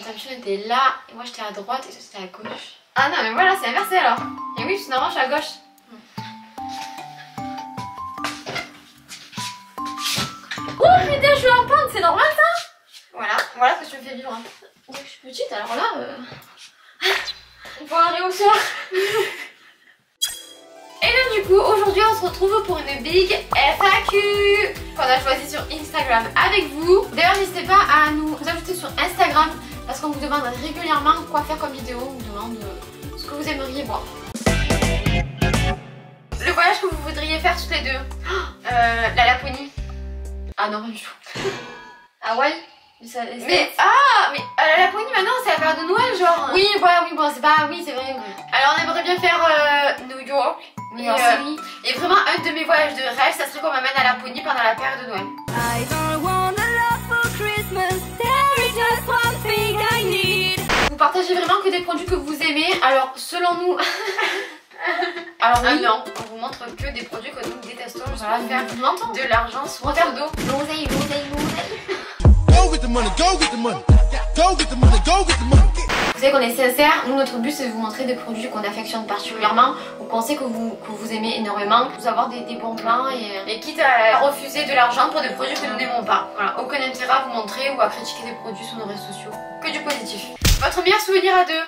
ta chaîne était là, et moi j'étais à droite et toi c'était à gauche. Ah non mais voilà, c'est inversé alors. Et oui, parce que normalement je suis à gauche. Oh putain, je suis en pente, c'est normal ça? Voilà ce que je me fais vivre. Dès que je suis petite, alors là... Il faut un réhausseur. Et là du coup, aujourd'hui on se retrouve pour une big FAQ qu'on a choisi sur Instagram avec vous. D'ailleurs n'hésitez pas à nous ajouter sur Instagram parce qu'on vous demande régulièrement quoi faire comme vidéo. On vous demande ce que vous aimeriez voir. Le voyage que vous voudriez faire toutes les deux. La Laponie. Ah non, pas du tout. Hawaï. Mais la Laponie maintenant c'est la période de Noël genre. Oui voilà, oui bon c'est pas, oui c'est vrai. Alors on aimerait bien faire New York. Et vraiment un de mes voyages de rêve ça serait qu'on m'amène à Laponie pendant la période de Noël. Vous partagez vraiment que des produits que vous aimez, alors selon nous... Alors oui, non, on vous montre que des produits que nous détestons juste pour faire de l'argent sur un verre d'eau. L'oseille. Vous savez qu'on est sincère, nous notre but c'est de vous montrer des produits qu'on affectionne particulièrement ou qu'on sait que vous aimez énormément, vous avoir des bons plans et quitte à refuser de l'argent pour des produits que nous n'aimons pas. Voilà, aucun intérêt à vous montrer ou à critiquer des produits sur nos réseaux sociaux, que du positif. Votre meilleur souvenir à deux?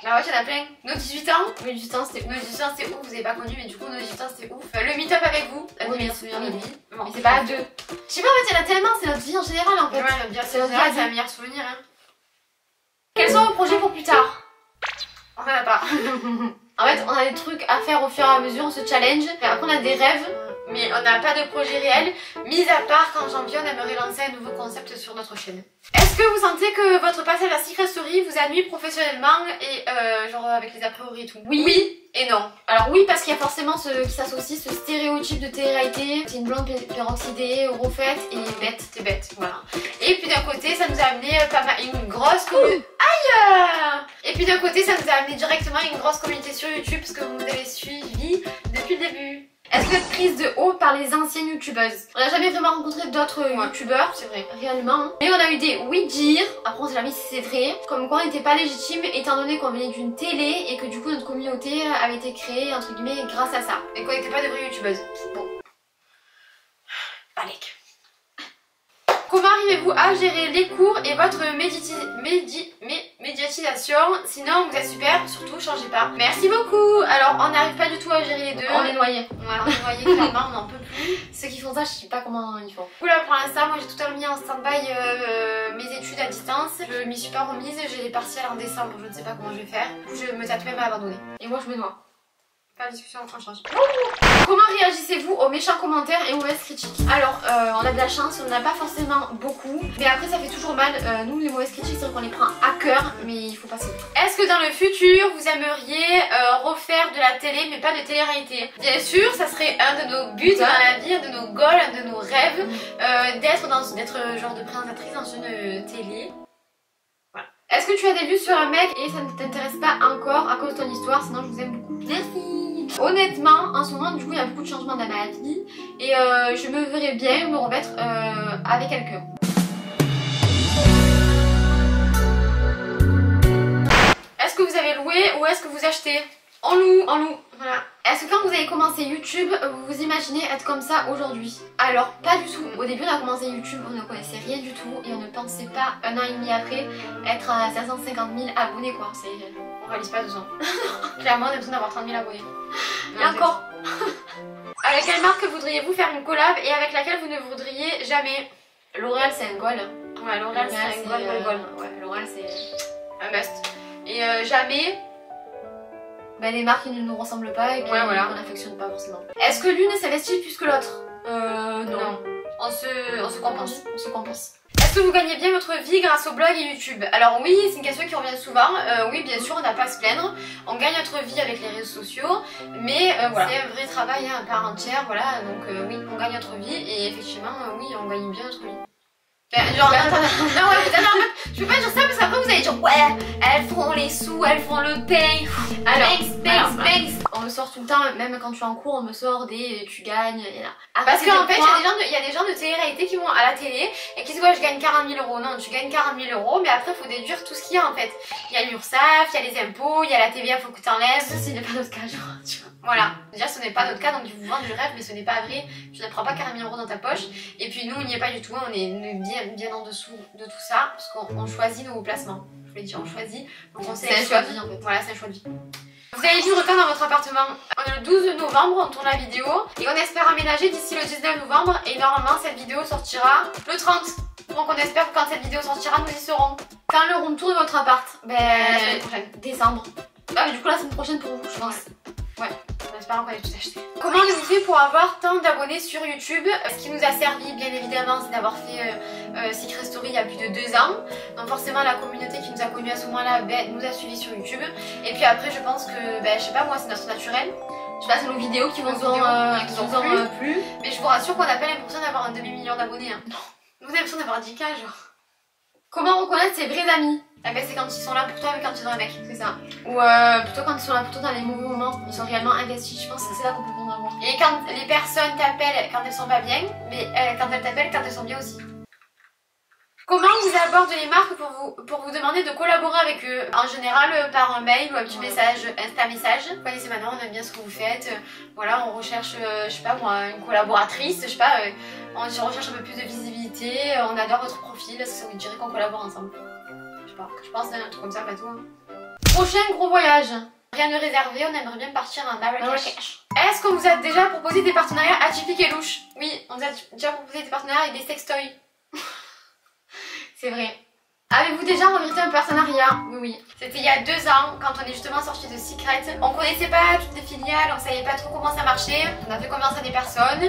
Bah ouais, il y en a plein. Nos 18 ans, nos 18 ans c'était ouf, vous avez pas connu mais du coup nos 18 ans c'était ouf. Le meet-up avec vous, un des meilleurs souvenirs de vie. Mais c'est pas à deux. Je sais pas, en fait il y en a tellement, c'est notre vie en général en fait. Ouais, notre vie en général c'est un meilleur souvenir hein. Quels sont vos projets pour plus tard? On en a pas. En fait on a des trucs à faire au fur et à mesure, on se challenge. Après on a des rêves, mais on n'a pas de projet réel. Mis à part qu'en janvier on aimerait lancer un nouveau concept sur notre chaîne. Est-ce que vous sentez que votre passage à Secret Story vous a nuit professionnellement et genre avec les a priori et tout? Oui et non. Alors oui parce qu'il y a forcément ce qui s'associe, ce stéréotype de télé-réalité. C'est une blonde peroxydée, refaite et bête, t'es bête, voilà. Et puis d'un côté ça nous a amené pas mal une grosse communauté. Aïe. Et puis d'un côté ça nous a amené directement une grosse communauté sur YouTube parce que vous nous avez suivi depuis le début. Est-ce que vous êtes prise de haut par les anciennes youtubeuses? On n'a jamais vraiment rencontré d'autres youtubeurs, c'est vrai, réellement. Mais on a eu des oui-dire, après on sait jamais si c'est vrai, comme quoi on n'était pas légitime étant donné qu'on venait d'une télé et que du coup notre communauté avait été créée entre guillemets grâce à ça. Et qu'on n'était pas de vraies youtubeuses. Bon. Panique. Comment arrivez-vous à gérer les cours et votre médiatisation? Sinon vous êtes super, surtout changez pas. Merci beaucoup. Alors on n'arrive pas du tout à gérer les deux. On est noyés. Ouais, on est noyés clairement, on n'en peut plus. Ceux qui font ça, je sais pas comment ils font. Oula, pour l'instant, moi j'ai tout mis en stand-by mes études à distance. Je m'y suis pas remise, j'ai les partiels en décembre, je ne sais pas comment je vais faire. Du coup je me tâte même à abandonner. Et moi je me noie. Pas de discussion, on change. Comment réagissez-vous aux méchants commentaires et aux mauvaises critiques? Alors, on a de la chance, on n'en a pas forcément beaucoup. Mais après, ça fait toujours mal. Nous, les mauvaises critiques, c'est qu'on les prend à cœur, mais il faut passer. Est-ce que dans le futur, vous aimeriez refaire de la télé, mais pas de télé-réalité? Bien sûr, ça serait un de nos buts dans la vie, un de nos goals, un de nos rêves, d'être genre de présentatrice dans une télé. Voilà. Est-ce que tu as des vues sur un mec et ça ne t'intéresse pas encore à cause de ton histoire? Sinon, je vous aime beaucoup. Merci. Honnêtement, en ce moment, du coup, il y a beaucoup de changements dans ma vie et je me verrais bien me remettre avec quelqu'un. Est-ce que vous avez loué ou est-ce que vous achetez? On loue, voilà. Est-ce que quand vous avez commencé YouTube, vous vous imaginez être comme ça aujourd'hui? Alors, pas du tout. Au début, on a commencé YouTube, on ne connaissait rien du tout et on ne pensait pas, un an et demi après, être à 550 000 abonnés, quoi. On réalise pas 2 ans. Clairement, on a besoin d'avoir 30 000 abonnés. Et encore. Avec quelle marque voudriez-vous faire une collab et avec laquelle vous ne voudriez jamais? L'Oréal, c'est un goal. Ouais, L'Oréal, c'est un goal. Ouais, L'Oréal, c'est un must. Et jamais... Ben, les marques qui ne nous ressemblent pas et qu'on n'affectionne pas forcément. Est-ce que l'une s'investit plus que l'autre? Non. On se compense. On se compense. Est-ce que vous gagnez bien votre vie grâce au blog et YouTube? Alors oui, c'est une question qui revient souvent. Oui, bien sûr, on n'a pas à se plaindre. On gagne notre vie avec les réseaux sociaux, mais voilà. C'est un vrai travail à part entière, voilà. Donc oui, on gagne notre vie et effectivement, oui, on gagne bien notre vie. Genre, non, ouais, je peux pas dire ça parce qu'après vous allez dire ouais, elles font les sous, elles font le paye. Alors, on me sort tout le temps, même quand je suis en cours, on me sort des tu gagnes. Et là. Parce qu'en fait, il y a des gens de télé-réalité qui vont à la télé et qui disent ouais, je gagne 40 000 euros. Non, tu gagnes 40 000 euros, mais après, il faut déduire tout ce qu'il y a en fait. Il y a l'URSSAF, il y a les impôts, il y a la TVA, faut que tu enlèves. Ça, c'est pas notre cas, genre, tu vois. Voilà, déjà ce n'est pas notre cas, donc ils vous vendent du rêve, mais ce n'est pas vrai. Tu ne prends pas 40 000 euros dans ta poche. Et puis nous, on n'y est pas du tout, on est bien en dessous de tout ça, parce qu'on choisit nos placements. Je vous l'ai dit, on choisit, donc on sélectionne. C'est un choix de vie en fait. Voilà, c'est un choix de vie. Vous avez du retard dans votre appartement. On est le 12 novembre, on tourne la vidéo et on espère aménager d'ici le 19 novembre. Et normalement, cette vidéo sortira le 30. Donc on espère que quand cette vidéo sortira, nous y serons. Quand le room tour de votre appart, ben la semaine prochaine, décembre. Ah mais du coup la semaine prochaine pour vous, je pense. Ouais, on espère qu'on va tout acheter. Comment on fait pour avoir tant d'abonnés sur YouTube? Ce qui nous a servi bien évidemment, c'est d'avoir fait Secret Story il y a plus de 2 ans. Donc forcément la communauté qui nous a connus à ce moment-là nous a suivis sur YouTube. Et puis après je pense que, je sais pas moi, c'est notre naturel. Je sais pas, c'est nos vidéos qui vous ont plu. Mais je vous rassure qu'on n'a pas l'impression d'avoir un demi-million d'abonnés. Hein. Non. Vous avez l'impression d'avoir 10K genre. Comment reconnaître ses vrais amis? Eh ben c'est quand ils sont là pour toi mais quand ils sont un mec, c'est ça. Ou plutôt quand ils sont là pour toi dans les mauvais moments, ils sont réellement investis, je pense que c'est là qu'on peut prendre à voir. Et quand les personnes t'appellent quand elles sont pas bien, mais quand elles t'appellent quand elles sont bien aussi. Comment vous abordent les marques pour vous demander de collaborer avec eux? En général par un mail ou un petit message, Insta message. Vous connaissez maintenant, on aime bien ce que vous faites. Voilà, on recherche, je sais pas moi, une collaboratrice, je sais pas, on recherche un peu plus de visibilité, on adore votre profil, est-ce que ça vous dirait qu'on collabore ensemble? Je pense à un truc comme ça, pas tout. Hein. Prochain gros voyage. Rien de réservé, on aimerait bien partir en Marrakech. Est-ce qu'on vous a déjà proposé des partenariats atypiques et louches? Oui, on vous a déjà proposé des partenariats avec des sextoys. C'est vrai. Avez-vous déjà regretté un partenariat? Oui, oui. C'était il y a 2 ans, quand on est justement sorti de Secret. On connaissait pas toutes les filiales, on savait pas trop comment ça marchait. On a fait confiance à des personnes.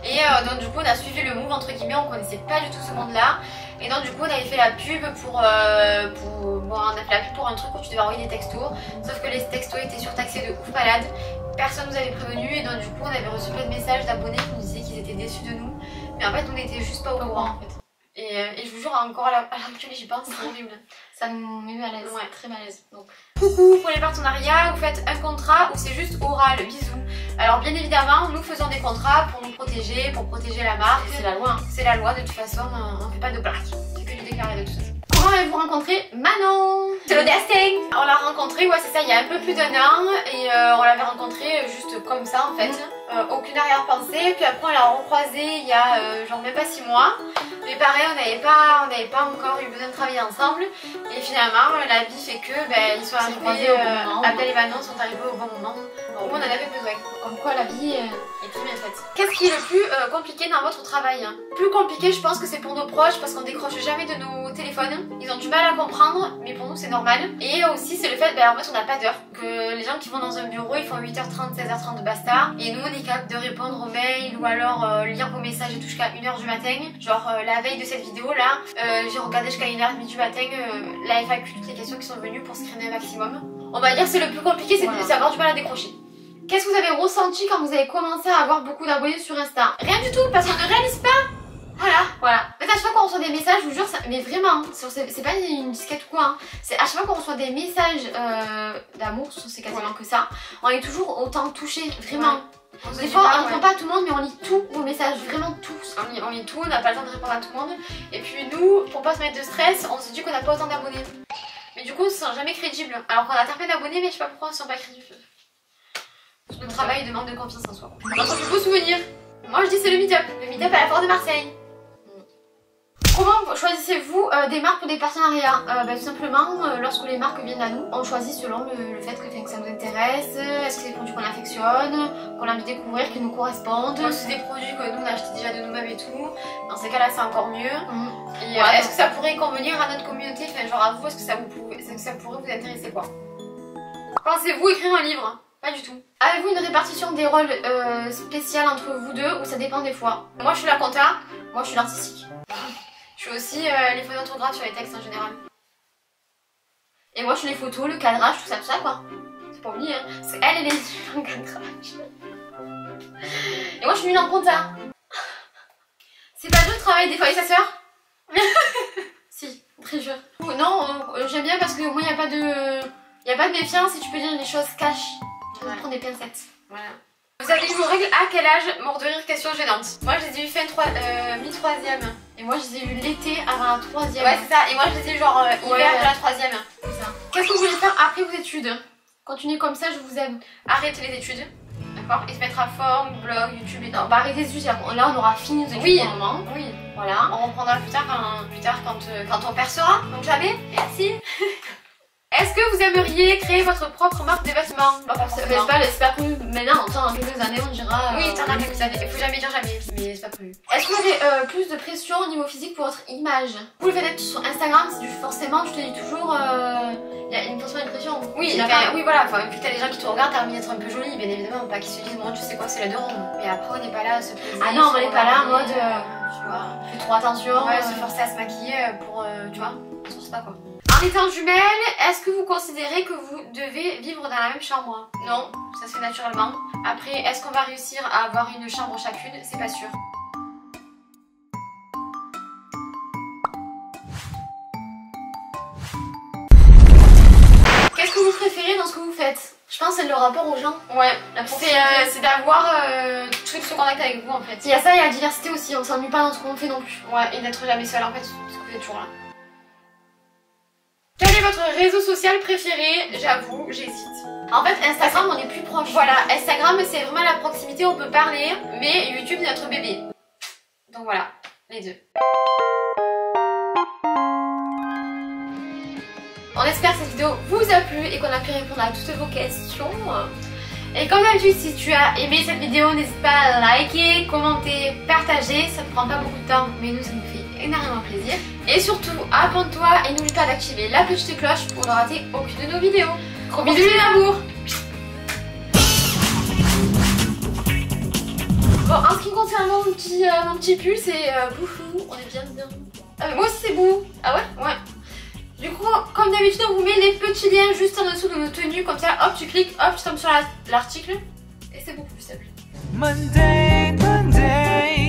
Et donc du coup, on a suivi le move, entre guillemets, on connaissait pas du tout ce monde-là. Et donc du coup, on avait fait la pub pour on a fait la pub pour un truc où tu devais envoyer des textos. Sauf que les textos étaient surtaxés de ouf malade. Personne nous avait prévenu et donc du coup, on avait reçu plein de messages d'abonnés qui nous disaient qu'ils étaient déçus de nous. Mais en fait, on n'était juste pas au courant en fait. Et je vous jure, encore à l'actuel, j'y pense, c'est horrible. Ça me met mal à l'aise, ouais. Très mal à l'aise. Donc, coucou, pour les partenariats, vous faites un contrat ou c'est juste oral, bisous. Alors bien évidemment, nous faisons des contrats pour nous protéger, pour protéger la marque. C'est la loi. Hein. C'est la loi, de toute façon, on fait pas de blagues. C'est que du déclaré de toute façon. Comment avez-vous rencontré Manon? C'est le destin. On l'a rencontré, ouais c'est ça, il y a un peu plus d'1 an. Et on l'avait rencontré juste comme ça en fait. Aucune arrière-pensée. Puis après on l'a recroisé il y a genre même pas 6 mois. Mais pareil, on n'avait pas encore eu besoin de travailler ensemble. Et finalement, la vie fait que ils sont arrivés, Abdel et Manon sont arrivés au bon moment où on en avait besoin. Comme quoi la vie est très bien faite. Qu'est-ce qui est le plus compliqué dans votre travail? Plus compliqué, je pense que c'est pour nos proches parce qu'on décroche jamais de nos téléphones. Ils ont du mal à comprendre, mais pour nous c'est normal. Et aussi c'est le fait, en fait on n'a pas d'heure. Que les gens qui vont dans un bureau, ils font 8h30, 16h30 de basta. Et nous on est capable de répondre aux mails ou alors lire vos messages et tout jusqu'à 1h du matin. Genre la veille de cette vidéo là, j'ai regardé jusqu'à 1h30 du matin la FAQ, toutes les questions qui sont venues pour screener un maximum. On va dire que c'est le plus compliqué, c'est avoir du mal à décrocher. Qu'est-ce que vous avez ressenti quand vous avez commencé à avoir beaucoup d'abonnés sur Insta? Rien du tout, parce qu'on ne réalise pas. Voilà. Mais à chaque fois qu'on reçoit des messages, je vous jure, mais vraiment, c'est pas une disquette ou quoi. Hein. C'est à chaque fois qu'on reçoit des messages d'amour, c'est quasiment que ça. On est toujours autant touchés, vraiment. Ouais. Des fois, on ne répond pas à tout le monde, mais on lit tous vos messages, vraiment tous. On lit tout, on n'a pas le temps de répondre à tout le monde. Et puis nous, pour pas se mettre de stress, on se dit qu'on n'a pas autant d'abonnés. Mais du coup, on se sent jamais crédible. Alors qu'on a plein d'abonnés, mais je sais pas pourquoi on se sent pas crédible. Le travail demande de confiance en soi. Notre plus beau souvenir, moi je dis c'est le meet-up. Le meet-up à la Porte de Marseille. Comment choisissez-vous des marques ou des partenariats? Tout simplement, lorsque les marques viennent à nous, on choisit selon le fait que ça nous intéresse, est-ce que c'est des produits qu'on affectionne, qu'on a envie de découvrir, qui nous correspondent. Si c'est des produits que nous on a acheté déjà de nous-mêmes et tout, dans ces cas-là c'est encore mieux. Et est-ce que ça pourrait convenir à notre communauté? Enfin, genre à vous, est-ce que ça pourrait vous intéresser quoi? Pensez-vous écrire un livre? Pas du tout. Avez-vous une répartition des rôles spéciale entre vous deux ou ça dépend des fois? Moi je suis la compta, moi je suis l'artistique. Je fais aussi les fautes d'orthographe sur les textes en général. Et moi je fais les photos, le cadrage, tout ça quoi. C'est pas oublié hein. Parce qu'elle elle est nulle en cadrage. Et moi je suis nulle en compta. C'est pas dur de travailler des fois avec sa sœur? Si, très jure. Non, j'aime bien parce que moi il n'y a pas de méfiance et tu peux dire les choses cash. Tu peux prendre des pincettes. Voilà. Vous avez eu vos règles à quel âge? Mort de rire, question gênante. Moi je les ai eu mi-troisième. Et moi je les ai eu l'été avant la troisième. Ouais c'est ça, et moi je les ai eu genre hiver de la troisième. C'est ça. Qu'est-ce que vous voulez faire après vos études? Continuez comme ça, je vous aime. Arrêtez les études. D'accord. Et se mettre à forme, blog, YouTube et tout. Non, bah arrêtez les études, là on aura fini nos études pour le moment. Oui. Voilà. On reprendra plus tard quand on percera. Donc jamais. Merci. Est-ce que vous aimeriez créer votre propre marque de vêtements? Pas forcément. C'est pas prévu maintenant, dans quelques années on dira... Oui, t'en as quelques années, il faut jamais dire jamais, mais c'est pas prévu. Est-ce que vous avez plus de pression au niveau physique pour votre image? Vous le faites sur Instagram, forcément tu te dis toujours... Il y a forcément une pression. Oui, oui voilà, vu que t'as des gens qui te regardent, t'as envie d'être un peu jolie, bien évidemment, pas qu'ils se disent bon tu sais quoi c'est la de ronde. Mais après on n'est pas là à se plaisir. Ah non, on n'est pas là en mode... tu vois, fais trop attention. Ouais, se forcer à se maquiller pour... tu vois, on se force pas quoi. En étant jumelle, est-ce que vous considérez que vous devez vivre dans la même chambre? Non, ça se fait naturellement. Après, est-ce qu'on va réussir à avoir une chambre chacune? C'est pas sûr. Qu'est-ce que vous préférez dans ce que vous faites? Je pense que c'est le rapport aux gens. Ouais, c'est d'avoir tout ce contact avec vous en fait. Il y a ça, il y a la diversité aussi, on s'ennuie pas dans ce qu'on fait non plus. Ouais, et d'être jamais seul en fait, parce que vous êtes toujours là. Quel est votre réseau social préféré? J'avoue, j'hésite. En fait, Instagram, on est plus proche. Voilà, Instagram, c'est vraiment la proximité, on peut parler, mais YouTube, c'est notre bébé. Donc voilà, les deux. On espère que cette vidéo vous a plu et qu'on a pu répondre à toutes vos questions. Et comme d'habitude, si tu as aimé cette vidéo, n'hésite pas à liker, commenter, partager. Ça ne prend pas beaucoup de temps, mais nous, ça nous fait énormément plaisir. Et surtout, abonne-toi et n'oublie pas d'activer la petite cloche pour ne rater aucune de nos vidéos. Gros bisous les amours. Bon, en ce qui concerne mon petit pull, c'est Boufou. On est bien dedans. Moi aussi c'est Bou. Ah ouais? Ouais. Du coup, comme d'habitude, on vous met les petits liens juste en dessous de nos tenues. Comme ça, hop, tu cliques, hop, tu tombes sur l'article. Et c'est beaucoup plus simple. Monday, Monday.